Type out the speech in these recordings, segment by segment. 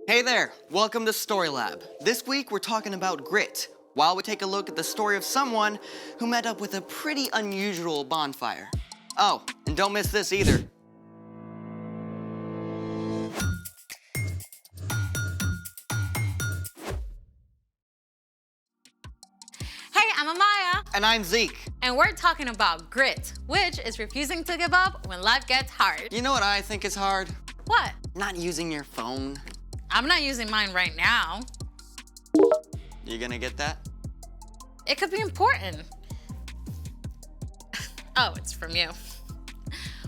Hey there, welcome to Story Lab. This week we're talking about grit, while we take a look at the story of someone who met up with a pretty unusual bonfire. Oh, and don't miss this either. Hey, I'm Amaya. And I'm Zeke. And we're talking about grit, which is refusing to give up when life gets hard. You know what I think is hard? What? Not using your phone. I'm not using mine right now. You gonna get that? It could be important. Oh, it's from you.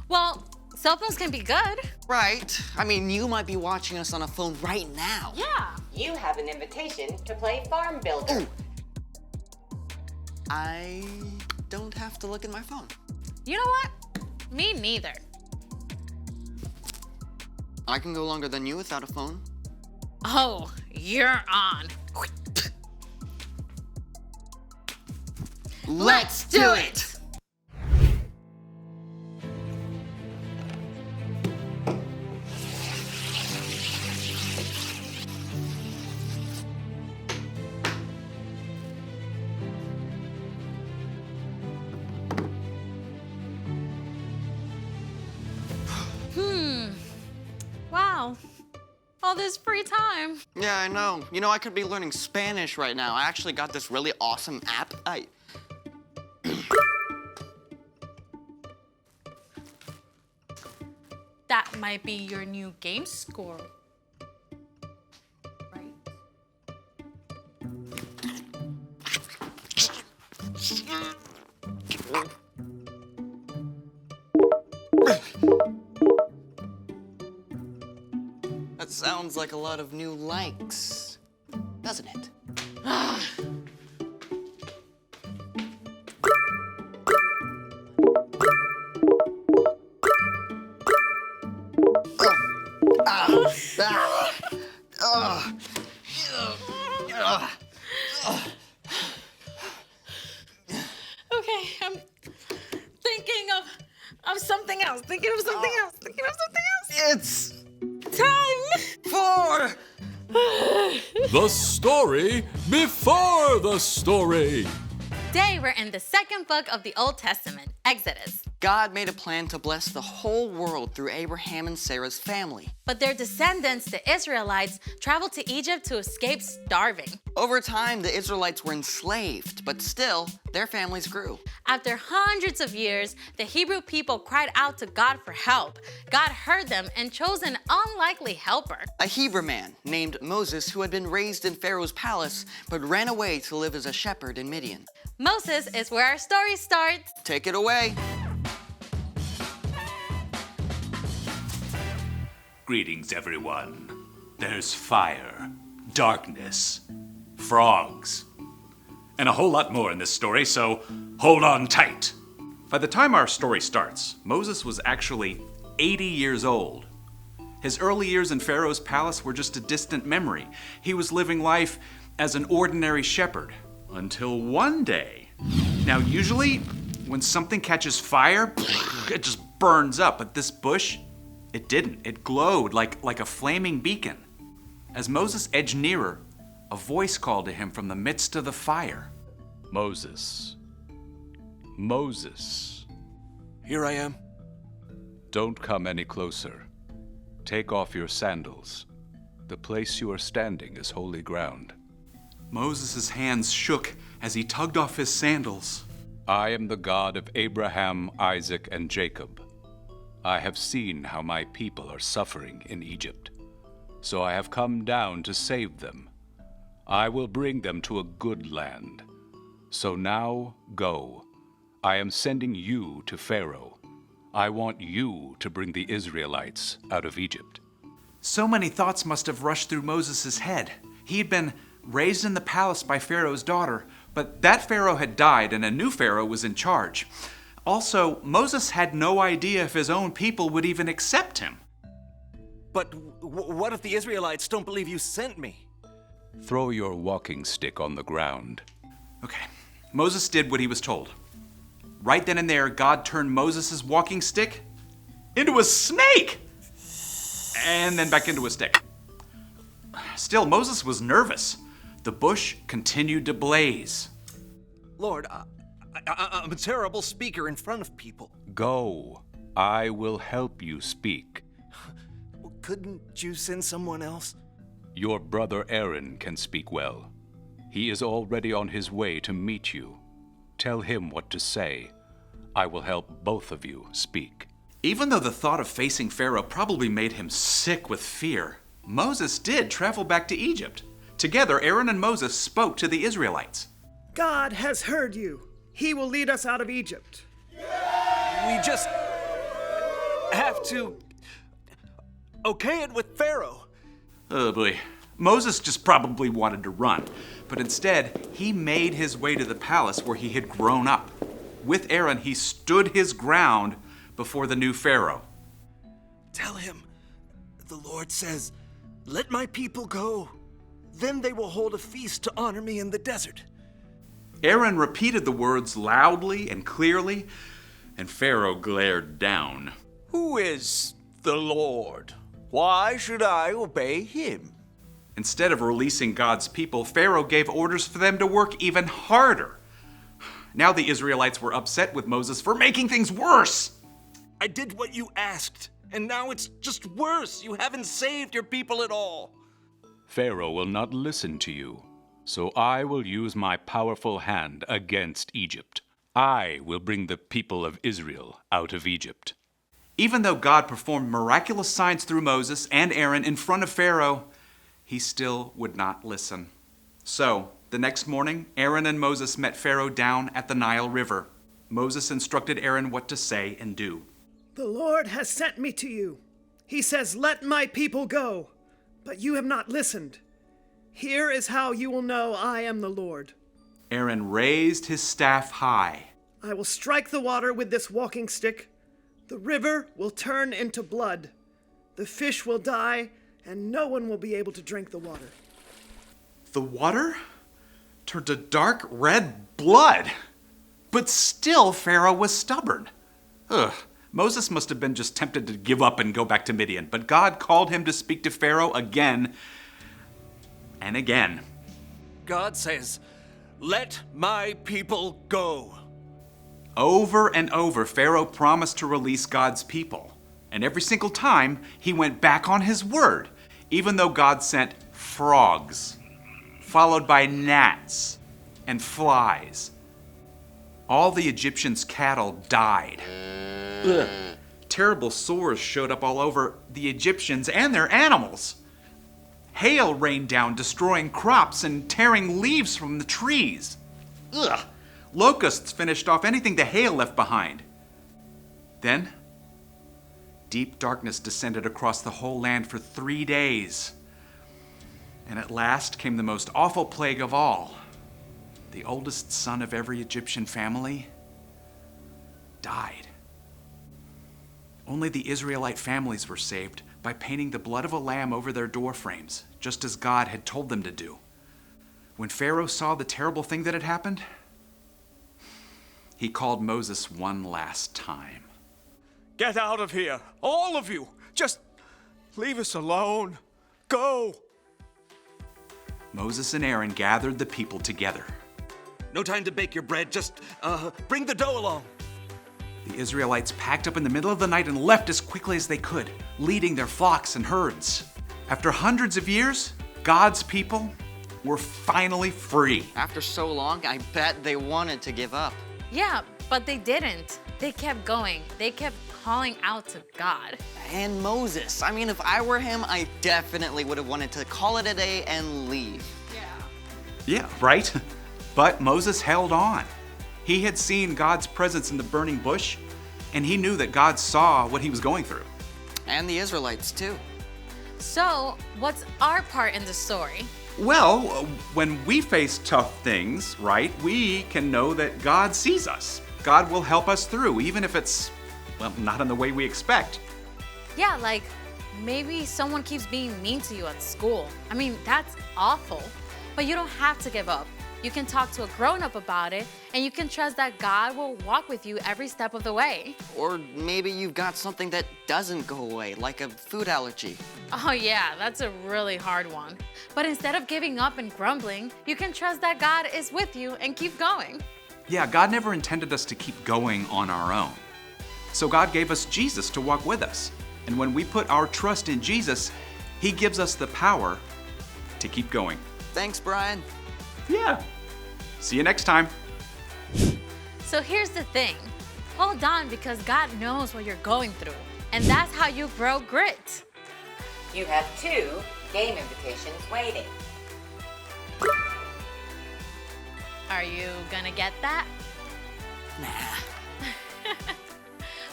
Well, cell phones can be good. Right. I mean, you might be watching us on a phone right now. Yeah. You have an invitation to play Farm Builder. Ooh. I don't have to look at my phone. You know what? Me neither. I can go longer than you without a phone. Oh, you're on. Let's do it! Wow. All this free time. Yeah, I know. You know, I could be learning Spanish right now. I actually got this really awesome app. That might be your new game score. Right? That sounds like a lot of new likes, doesn't it? Okay, I'm thinking of something else. Thinking of something else. It's Time for The story before the story. Today we're in the second book of the Old Testament, Exodus. God made a plan to bless the whole world through Abraham and Sarah's family. But their descendants, the Israelites, traveled to Egypt to escape starving. Over time, the Israelites were enslaved, but still, their families grew. After hundreds of years, the Hebrew people cried out to God for help. God heard them and chose an unlikely helper. A Hebrew man named Moses who had been raised in Pharaoh's palace, but ran away to live as a shepherd in Midian. Moses is where our story starts. Take it away. Greetings, everyone. There's fire, darkness, frogs, and a whole lot more in this story, so hold on tight. By the time our story starts, Moses was actually 80 years old. His early years in Pharaoh's palace were just a distant memory. He was living life as an ordinary shepherd until one day. Now, usually, when something catches fire, it just burns up, but this bush, it didn't. It glowed like a flaming beacon. As Moses edged nearer, a voice called to him from the midst of the fire. Moses. Moses. Here I am. Don't come any closer. Take off your sandals. The place you are standing is holy ground. Moses' hands shook as he tugged off his sandals. I am the God of Abraham, Isaac, and Jacob. I have seen how my people are suffering in Egypt, so I have come down to save them. I will bring them to a good land. So now go. I am sending you to Pharaoh. I want you to bring the Israelites out of Egypt. So many thoughts must have rushed through Moses' head. He had been raised in the palace by Pharaoh's daughter, but that Pharaoh had died and a new Pharaoh was in charge. Also, Moses had no idea if his own people would even accept him. But what if the Israelites don't believe you sent me? Throw your walking stick on the ground. Okay, Moses did what he was told. Right then and there, God turned Moses' walking stick into a snake! And then back into a stick. Still, Moses was nervous. The bush continued to blaze. Lord, I'm a terrible speaker in front of people. Go. I will help you speak. Couldn't you send someone else? Your brother Aaron can speak well. He is already on his way to meet you. Tell him what to say. I will help both of you speak. Even though the thought of facing Pharaoh probably made him sick with fear, Moses did travel back to Egypt. Together, Aaron and Moses spoke to the Israelites. God has heard you. He will lead us out of Egypt. We just have to okay it with Pharaoh. Oh boy. Moses just probably wanted to run, but instead, he made his way to the palace where he had grown up. With Aaron, he stood his ground before the new Pharaoh. Tell him, the Lord says, let my people go. Then they will hold a feast to honor me in the desert. Aaron repeated the words loudly and clearly, and Pharaoh glared down. Who is the Lord? Why should I obey him? Instead of releasing God's people, Pharaoh gave orders for them to work even harder. Now the Israelites were upset with Moses for making things worse. I did what you asked, and now it's just worse. You haven't saved your people at all. Pharaoh will not listen to you, so I will use my powerful hand against Egypt. I will bring the people of Israel out of Egypt. Even though God performed miraculous signs through Moses and Aaron in front of Pharaoh, he still would not listen. So, the next morning, Aaron and Moses met Pharaoh down at the Nile River. Moses instructed Aaron what to say and do. The Lord has sent me to you. He says, let my people go. But you have not listened. Here is how you will know I am the Lord. Aaron raised his staff high. I will strike the water with this walking stick. The river will turn into blood. The fish will die, and no one will be able to drink the water. The water turned to dark red blood. But still, Pharaoh was stubborn. Moses must have been just tempted to give up and go back to Midian, but God called him to speak to Pharaoh again and again. God says, let my people go. Over and over, Pharaoh promised to release God's people. And every single time, he went back on his word, even though God sent frogs, followed by gnats and flies. All the Egyptians' cattle died. Ugh. Terrible sores showed up all over the Egyptians and their animals. Hail rained down, destroying crops and tearing leaves from the trees. Ugh. Locusts finished off anything the hail left behind. Then, deep darkness descended across the whole land for 3 days. And at last came the most awful plague of all. The oldest son of every Egyptian family died. Only the Israelite families were saved by painting the blood of a lamb over their door frames, just as God had told them to do. When Pharaoh saw the terrible thing that had happened, he called Moses one last time. Get out of here, all of you. Just leave us alone. Go. Moses and Aaron gathered the people together. No time to bake your bread. Just bring the dough along. The Israelites packed up in the middle of the night and left as quickly as they could, leading their flocks and herds. After hundreds of years, God's people were finally free. After so long, I bet they wanted to give up. Yeah, but they didn't. They kept going. They kept calling out to God. And Moses. I mean, if I were him, I definitely would have wanted to call it a day and leave. Yeah, right? But Moses held on. He had seen God's presence in the burning bush, and he knew that God saw what he was going through. And the Israelites, too. So, what's our part in the story? Well, when we face tough things, right, we can know that God sees us. God will help us through, even if it's, well, not in the way we expect. Yeah, like maybe someone keeps being mean to you at school. I mean, that's awful. But you don't have to give up. You can talk to a grown-up about it, and you can trust that God will walk with you every step of the way. Or maybe you've got something that doesn't go away, like a food allergy. Oh yeah, that's a really hard one. But instead of giving up and grumbling, you can trust that God is with you and keep going. Yeah, God never intended us to keep going on our own. So God gave us Jesus to walk with us. And when we put our trust in Jesus, He gives us the power to keep going. Thanks, Brian. Yeah. See you next time. So here's the thing. Hold on because God knows what you're going through. And that's how you grow grit. You have 2 game invitations waiting. Are you gonna get that? Nah.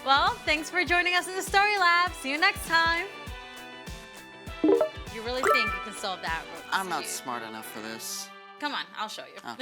Well, thanks for joining us in the Story Lab. See you next time. You really think you can solve that? I'm not smart enough for this. Come on, I'll show you. Oh.